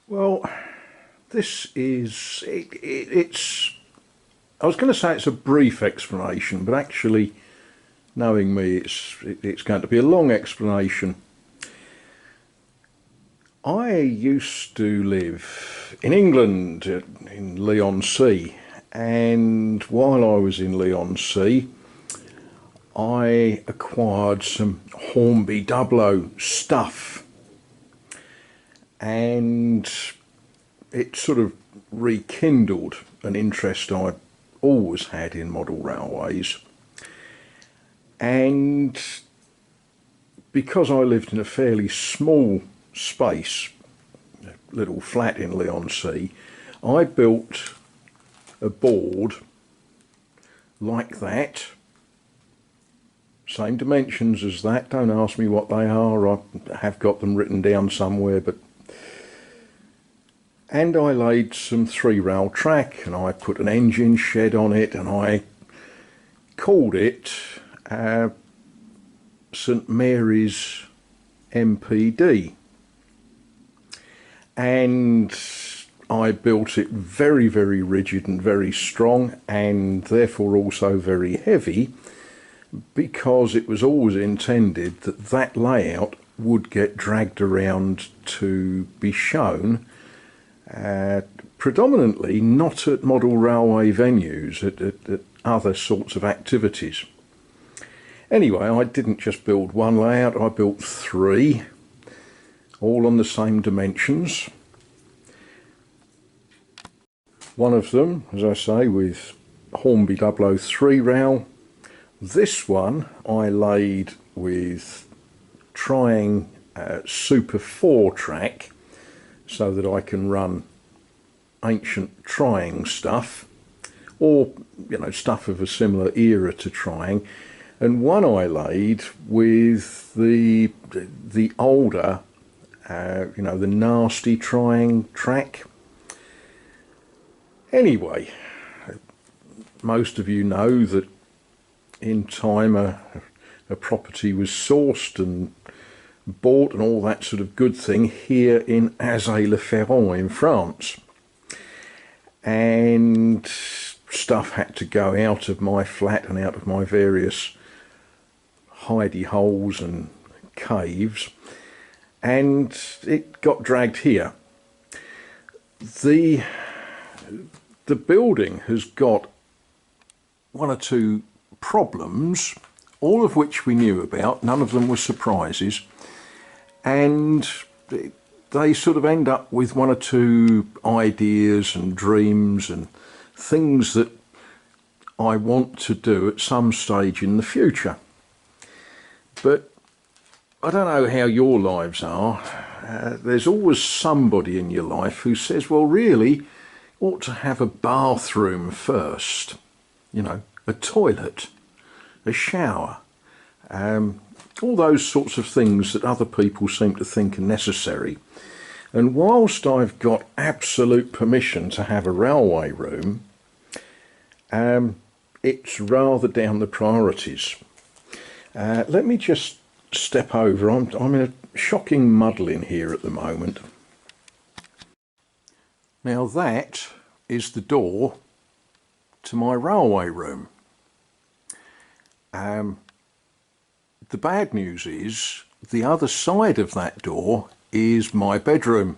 Well, this is it's. I was going to say it's a brief explanation, but actually, knowing me, it's going to be a long explanation. I used to live in England, in Leigh-on-Sea, and while I was in Leigh-on-Sea, I acquired some Hornby Double O stuff, and it sort of rekindled an interest I always had in model railways. And because I lived in a fairly small space, a little flat in Leigh-on-Sea, I built a board like that, same dimensions as that. Don't ask me what they are, I have got them written down somewhere, and I laid some 3-rail track, and I put an engine shed on it, and I called it St Mary's MPD. And I built it very, very rigid and very strong, and therefore also very heavy, because it was always intended that that layout would get dragged around to be shown, predominantly not at model railway venues, at other sorts of activities. Anyway, I didn't just build one layout, I built 3, all on the same dimensions. One of them, as I say, with Hornby 003 rail. This one I laid with Triang Super 4 track, so that I can run ancient Triang stuff, or stuff of a similar era to Triang. And one I laid with the older, the nasty Triang track. Anyway, most of you know that in time a property was sourced and bought and all that sort of good thing here in Azay-le-Ferron in France. And stuff had to go out of my flat and out of my various hidey holes and caves, and it got dragged here. The building has got 1 or 2 problems, all of which we knew about, none of them were surprises, and they sort of end up with 1 or 2 ideas and dreams and things that I want to do at some stage in the future. But I don't know how your lives are. There's always somebody in your life who says, well, really, ought to have a bathroom first. A toilet, a shower, all those sorts of things that other people seem to think are necessary. And whilst I've got absolute permission to have a railway room, it's rather down the priorities. Let me just step over. I'm in a shocking muddle in here at the moment. Now that is the door to my railway room. The bad news is the other side of that door is my bedroom.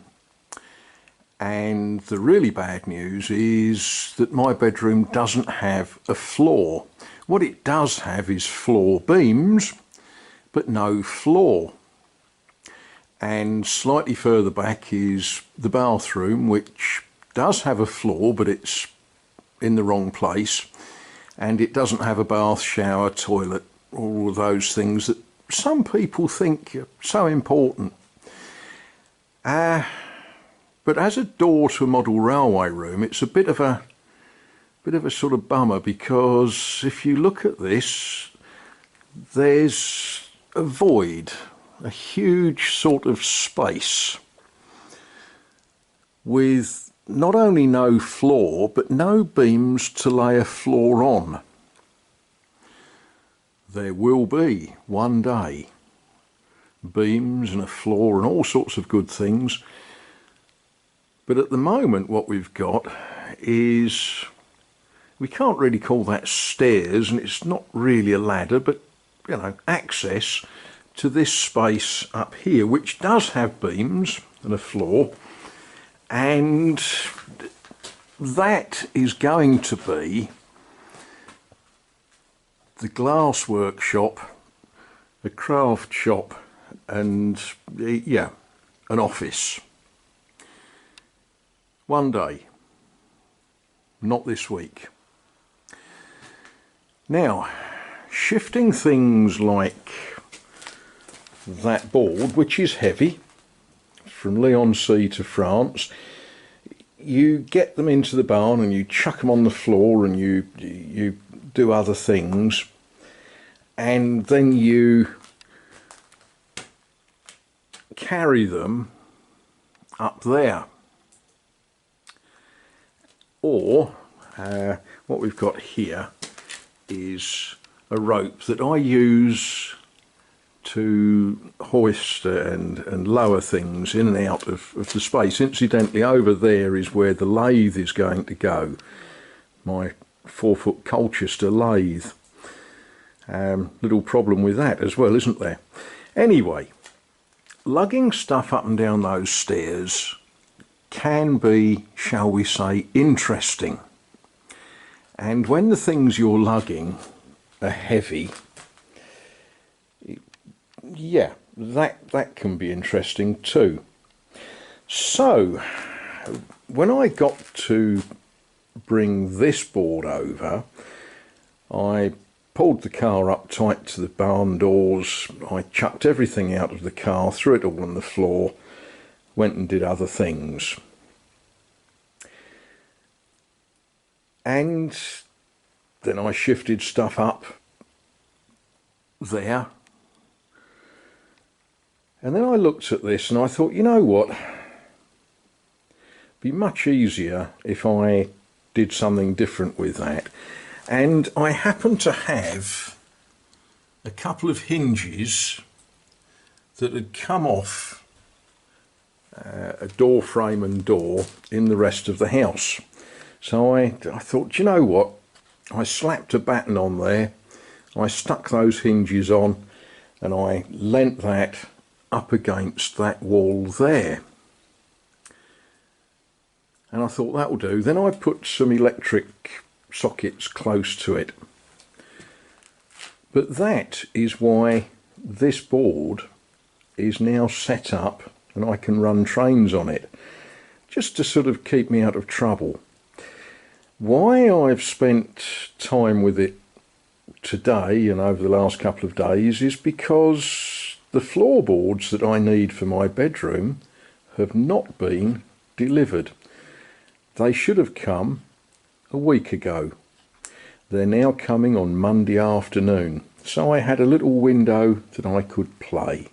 And the really bad news is that my bedroom doesn't have a floor. What it does have is floor beams, but no floor. And slightly further back is the bathroom, which does have a floor, but it's in the wrong place. And it doesn't have a bath, shower, toilet, all of those things that some people think are so important. But as a door to a model railway room, it's a bit of a sort of bummer, because if you look at this, there's a void, a huge sort of space with not only no floor, but no beams to lay a floor on. There will be one day beams and a floor and all sorts of good things, But at the moment what we've got is, we can't really call that stairs, and it's not really a ladder, but you know, access to this space up here, which does have beams and a floor, and that is going to be the glass workshop, a craft shop, and yeah, an office. One day, not this week. Now, shifting things like that board, which is heavy, from Leigh-on-Sea to France, you get them into the barn and you chuck them on the floor and you do other things, and then you carry them up there. Or what we've got here is a rope that I use to hoist and lower things in and out of the space. Incidentally, over there is where the lathe is going to go, my 4-foot Colchester lathe. Little problem with that as well, isn't there? Anyway, lugging stuff up and down those stairs can be, shall we say, interesting. And when the things you're lugging are heavy, yeah, that can be interesting too. So when I got to bring this board over, I pulled the car up tight to the barn doors, I chucked everything out of the car, threw it all on the floor, went and did other things. And then I shifted stuff up there. And then I looked at this and I thought, you know what? It'd be much easier if I did something different with that. And I happen to have a couple of hinges that had come off a door frame and door in the rest of the house. So I thought, you know what? I slapped a batten on there, I stuck those hinges on, and I leant that up against that wall there. And I thought that'll do. Then I put some electric sockets close to it. But that is why this board is now set up and I can run trains on it, just to sort of keep me out of trouble. Why I've spent time with it today and over the last couple of days is because the floorboards that I need for my bedroom have not been delivered. They should have come a week ago. They're now coming on Monday afternoon, so I had a little window that I could play.